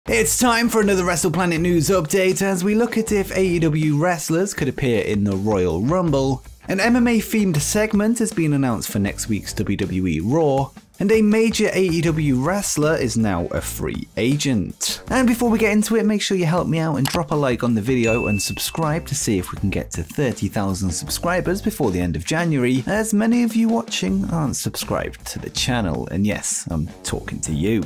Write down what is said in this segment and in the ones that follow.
It's time for another WrestlePlanet news update as we look at if AEW wrestlers could appear in the Royal Rumble. An MMA-themed segment has been announced for next week's WWE Raw, and a major AEW wrestler is now a free agent. And before we get into it, make sure you help me out and drop a like on the video and subscribe to see if we can get to 30,000 subscribers before the end of January, as many of you watching aren't subscribed to the channel, and yes, I'm talking to you.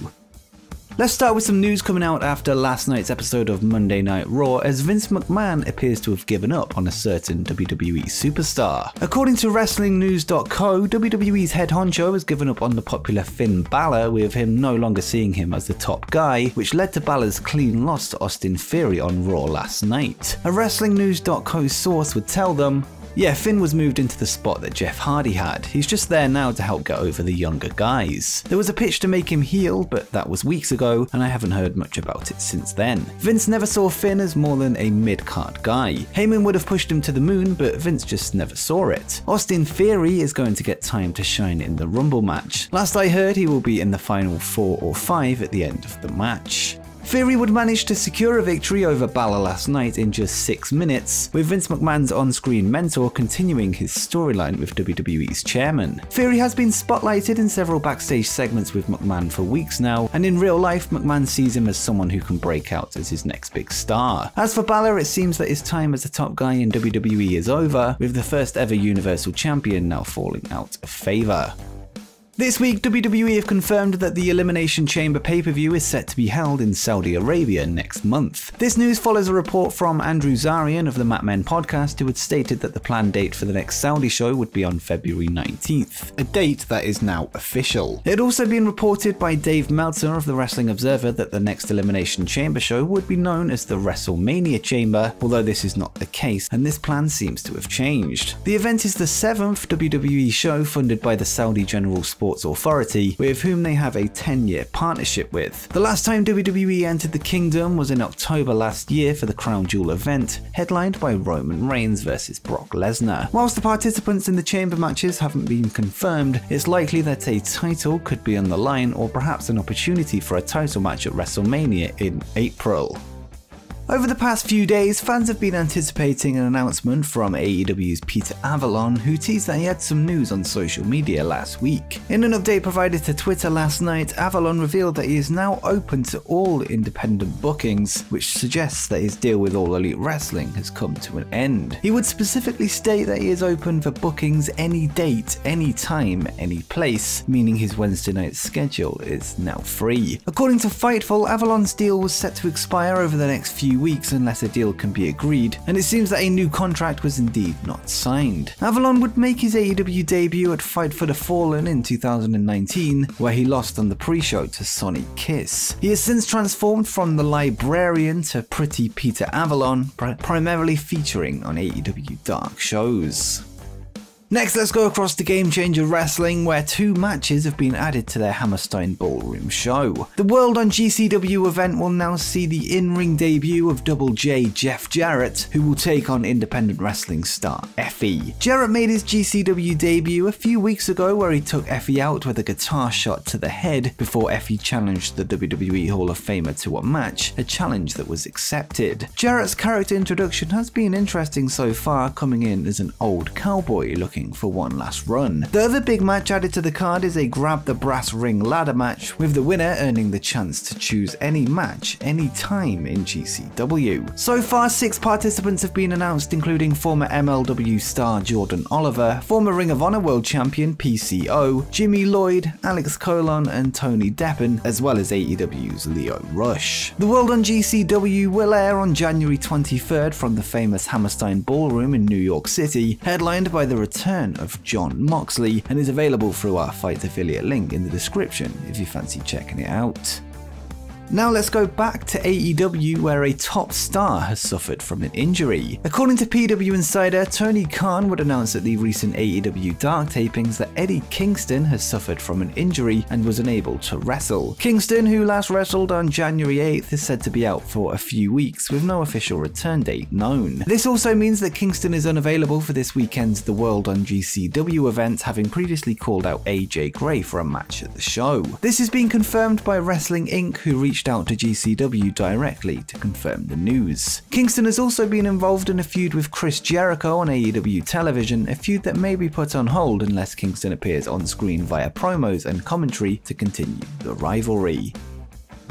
Let's start with some news coming out after last night's episode of Monday Night Raw, as Vince McMahon appears to have given up on a certain WWE superstar. According to WrestlingNews.co, WWE's head honcho has given up on the popular Finn Balor, with him no longer seeing him as the top guy, which led to Balor's clean loss to Austin Theory on Raw last night. A WrestlingNews.co source would tell them, "Yeah, Finn was moved into the spot that Jeff Hardy had. He's just there now to help get over the younger guys. There was a pitch to make him heel, but that was weeks ago, and I haven't heard much about it since then." Vince never saw Finn as more than a mid-card guy. Heyman would have pushed him to the moon, but Vince just never saw it. Austin Theory is going to get time to shine in the Rumble match. Last I heard, he will be in the final 4 or 5 at the end of the match. Theory would manage to secure a victory over Balor last night in just 6 minutes, with Vince McMahon's on-screen mentor continuing his storyline with WWE's chairman. Theory has been spotlighted in several backstage segments with McMahon for weeks now, and in real life, McMahon sees him as someone who can break out as his next big star. As for Balor, it seems that his time as the top guy in WWE is over, with the first ever Universal Champion now falling out of favor. This week, WWE have confirmed that the Elimination Chamber pay-per-view is set to be held in Saudi Arabia next month. This news follows a report from Andrew Zarian of the Mat Men podcast, who had stated that the planned date for the next Saudi show would be on February 19th, a date that is now official. It had also been reported by Dave Meltzer of the Wrestling Observer that the next Elimination Chamber show would be known as the WrestleMania Chamber, although this is not the case, and this plan seems to have changed. The event is the 7th WWE show funded by the Saudi General Sports Authority, with whom they have a 10-year partnership with. The last time WWE entered the kingdom was in October last year for the Crown Jewel event, headlined by Roman Reigns versus Brock Lesnar. Whilst the participants in the chamber matches haven't been confirmed, it's likely that a title could be on the line, or perhaps an opportunity for a title match at WrestleMania in April. Over the past few days, fans have been anticipating an announcement from AEW's Peter Avalon, who teased that he had some news on social media last week. In an update provided to Twitter last night, Avalon revealed that he is now open to all independent bookings, which suggests that his deal with All Elite Wrestling has come to an end. He would specifically state that he is open for bookings any date, any time, any place, meaning his Wednesday night schedule is now free. According to Fightful, Avalon's deal was set to expire over the next few weeks unless a deal can be agreed, and it seems that a new contract was indeed not signed. Avalon would make his AEW debut at Fight for the Fallen in 2019, where he lost on the pre-show to Sonny Kiss. He has since transformed from the Librarian to Pretty Peter Avalon, primarily featuring on AEW Dark shows. Next, let's go across to Game Changer Wrestling, where 2 matches have been added to their Hammerstein Ballroom show. The World on GCW event will now see the in-ring debut of Double J Jeff Jarrett, who will take on independent wrestling star Effy. Jarrett made his GCW debut a few weeks ago, where he took Effy out with a guitar shot to the head before Effy challenged the WWE Hall of Famer to a match, a challenge that was accepted. Jarrett's character introduction has been interesting so far, coming in as an old cowboy looking for one last run. The other big match added to the card is a grab the brass ring ladder match, with the winner earning the chance to choose any match, any time in GCW. So far, 6 participants have been announced, including former MLW star Jordan Oliver, former Ring of Honor World Champion PCO, Jimmy Lloyd, Alex Colon, and Tony Deppen, as well as AEW's Lio Rush. The World on GCW will air on January 23rd from the famous Hammerstein Ballroom in New York City, headlined by the return of Jon Moxley, and is available through our Fight affiliate link in the description if you fancy checking it out. Now let's go back to AEW, where a top star has suffered from an injury. According to PW Insider, Tony Khan would announce at the recent AEW Dark tapings that Eddie Kingston has suffered from an injury and was unable to wrestle. Kingston, who last wrestled on January 8th, is said to be out for a few weeks with no official return date known. This also means that Kingston is unavailable for this weekend's The World on GCW event, having previously called out AJ Gray for a match at the show. This has been confirmed by Wrestling Inc., who reached reached out to GCW directly to confirm the news. Kingston has also been involved in a feud with Chris Jericho on AEW television, a feud that may be put on hold unless Kingston appears on screen via promos and commentary to continue the rivalry.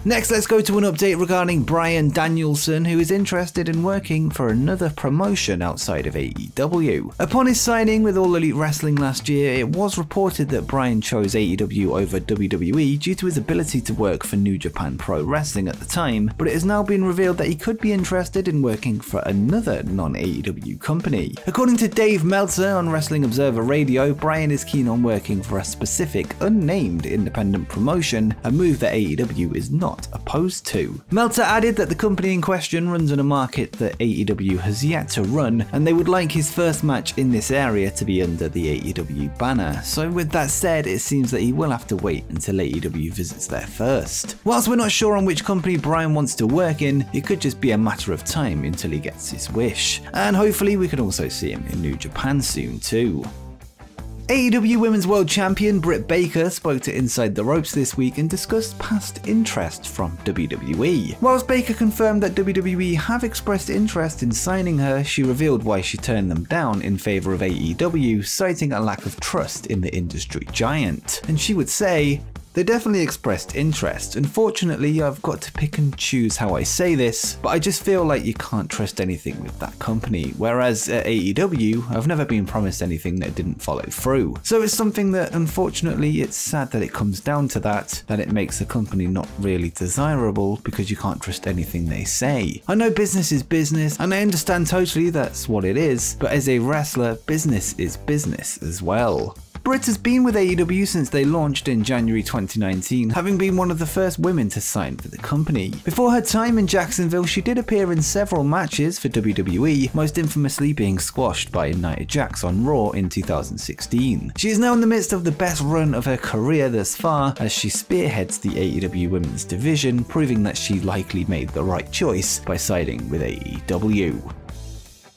Next, let's go to an update regarding Bryan Danielson, who is interested in working for another promotion outside of AEW. Upon his signing with All Elite Wrestling last year, it was reported that Bryan chose AEW over WWE due to his ability to work for New Japan Pro Wrestling at the time, but it has now been revealed that he could be interested in working for another non-AEW company. According to Dave Meltzer on Wrestling Observer Radio, Bryan is keen on working for a specific, unnamed independent promotion, a move that AEW is not opposed to. Meltzer added that the company in question runs in a market that AEW has yet to run, and they would like his first match in this area to be under the AEW banner. So with that said, it seems that he will have to wait until AEW visits there first. Whilst we're not sure on which company Bryan wants to work in, it could just be a matter of time until he gets his wish. And hopefully we can also see him in New Japan soon too. AEW Women's World Champion Britt Baker spoke to Inside the Ropes this week and discussed past interest from WWE. Whilst Baker confirmed that WWE have expressed interest in signing her, she revealed why she turned them down in favour of AEW, citing a lack of trust in the industry giant. And she would say, "They definitely expressed interest. Unfortunately, I've got to pick and choose how I say this, but I just feel like you can't trust anything with that company. Whereas at AEW, I've never been promised anything that didn't follow through. So it's something that, unfortunately, it's sad that it comes down to that it makes the company not really desirable because you can't trust anything they say. I know business is business, and I understand totally that's what it is, but as a wrestler, business is business as well." Britt has been with AEW since they launched in January 2019, having been one of the first women to sign for the company. Before her time in Jacksonville, she did appear in several matches for WWE, most infamously being squashed by Nia Jax on Raw in 2016. She is now in the midst of the best run of her career thus far, as she spearheads the AEW women's division, proving that she likely made the right choice by siding with AEW.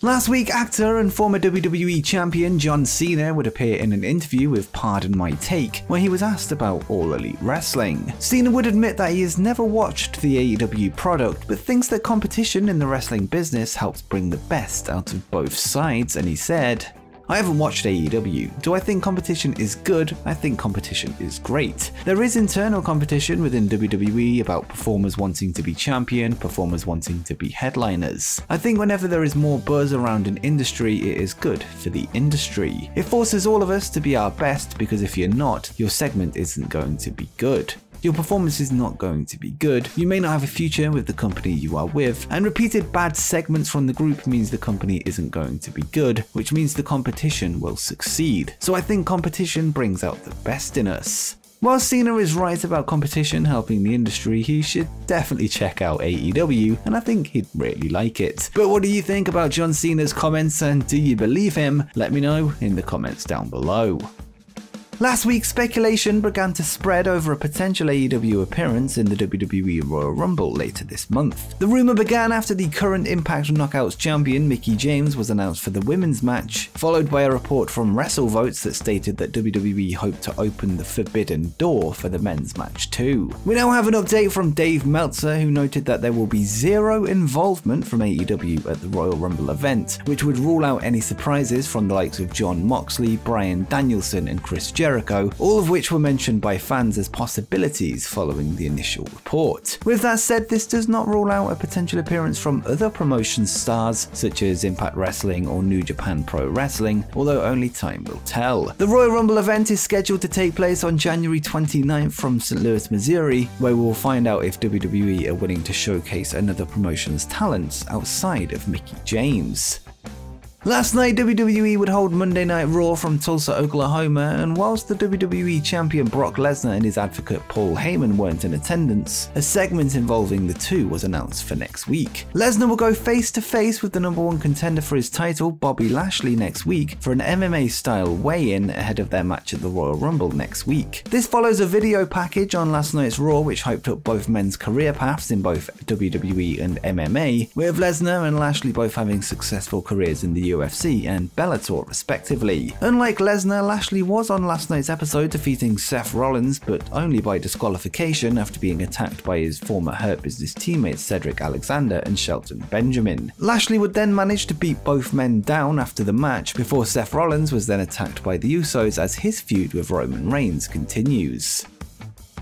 Last week, actor and former WWE champion John Cena would appear in an interview with Pardon My Take, where he was asked about All Elite Wrestling. Cena would admit that he has never watched the AEW product, but thinks that competition in the wrestling business helps bring the best out of both sides, and he said, "I haven't watched AEW. Do I think competition is good? I think competition is great. There is internal competition within WWE about performers wanting to be champion, performers wanting to be headliners. I think whenever there is more buzz around an industry, it is good for the industry. It forces all of us to be our best, because if you're not, your segment isn't going to be good. Your performance is not going to be good, you may not have a future with the company you are with, and repeated bad segments from the group means the company isn't going to be good, which means the competition will succeed. So I think competition brings out the best in us." While Cena is right about competition helping the industry, he should definitely check out AEW, and I think he'd really like it. But what do you think about John Cena's comments, and do you believe him? Let me know in the comments down below. Last week, speculation began to spread over a potential AEW appearance in the WWE Royal Rumble later this month. The rumour began after the current Impact Knockouts champion Mickie James was announced for the women's match, followed by a report from WrestleVotes that stated that WWE hoped to open the forbidden door for the men's match too. We now have an update from Dave Meltzer, who noted that there will be zero involvement from AEW at the Royal Rumble event, which would rule out any surprises from the likes of Jon Moxley, Bryan Danielson and Chris Jericho, all of which were mentioned by fans as possibilities following the initial report. With that said, this does not rule out a potential appearance from other promotion stars such as Impact Wrestling or New Japan Pro Wrestling, although only time will tell. The Royal Rumble event is scheduled to take place on January 29th from St. Louis, Missouri, where we will find out if WWE are willing to showcase another promotion's talents outside of Mickie James. Last night, WWE would hold Monday Night Raw from Tulsa, Oklahoma, and whilst the WWE champion Brock Lesnar and his advocate Paul Heyman weren't in attendance, a segment involving the two was announced for next week. Lesnar will go face to face with the #1 contender for his title, Bobby Lashley, next week for an MMA-style weigh-in ahead of their match at the Royal Rumble next week. This follows a video package on last night's Raw which hyped up both men's career paths in both WWE and MMA, with Lesnar and Lashley both having successful careers in the UFC and Bellator respectively. Unlike Lesnar, Lashley was on last night's episode defeating Seth Rollins, but only by disqualification after being attacked by his former Hurt Business teammates Cedric Alexander and Shelton Benjamin. Lashley would then manage to beat both men down after the match before Seth Rollins was then attacked by the Usos as his feud with Roman Reigns continues.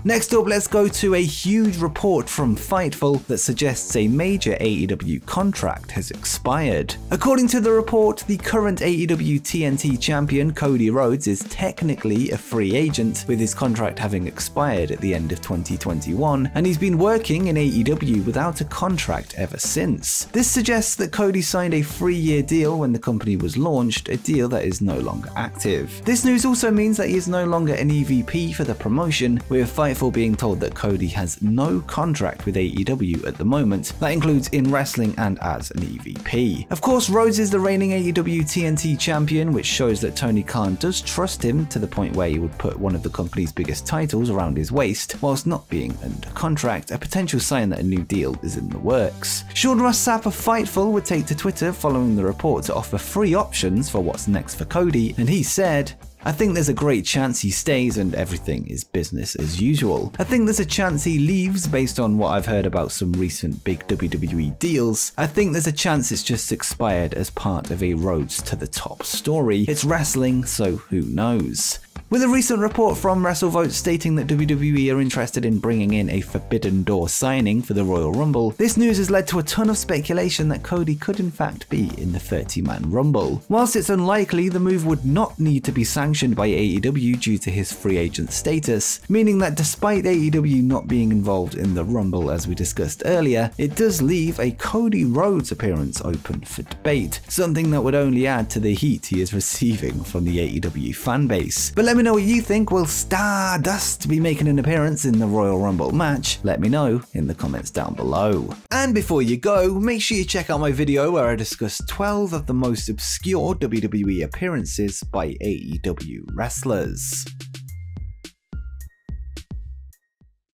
Next up, let's go to a huge report from Fightful that suggests a major AEW contract has expired. According to the report, the current AEW TNT champion Cody Rhodes is technically a free agent, with his contract having expired at the end of 2021, and he's been working in AEW without a contract ever since. This suggests that Cody signed a 3-year deal when the company was launched, a deal that is no longer active. This news also means that he is no longer an EVP for the promotion, with Fightful being told that Cody has no contract with AEW at the moment. That includes in wrestling and as an EVP. Of course, Rhodes is the reigning AEW TNT champion, which shows that Tony Khan does trust him to the point where he would put one of the company's biggest titles around his waist whilst not being under contract, a potential sign that a new deal is in the works. Sean Ross Sapp of Fightful would take to Twitter following the report to offer 3 options for what's next for Cody, and he said, "I think there's a great chance he stays and everything is business as usual. I think there's a chance he leaves based on what I've heard about some recent big WWE deals. I think there's a chance it's just expired as part of a Rhodes to the top story. It's wrestling, so who knows?" With a recent report from WrestleVote stating that WWE are interested in bringing in a Forbidden Door signing for the Royal Rumble, this news has led to a ton of speculation that Cody could in fact be in the 30-man Rumble. Whilst it's unlikely, the move would not need to be sanctioned by AEW due to his free agent status, meaning that despite AEW not being involved in the Rumble as we discussed earlier, it does leave a Cody Rhodes appearance open for debate, something that would only add to the heat he is receiving from the AEW fanbase. But let me know what you think. Will Stardust be making an appearance in the Royal Rumble match? Let me know in the comments down below. And before you go, make sure you check out my video where I discuss 12 of the most obscure WWE appearances by AEW wrestlers.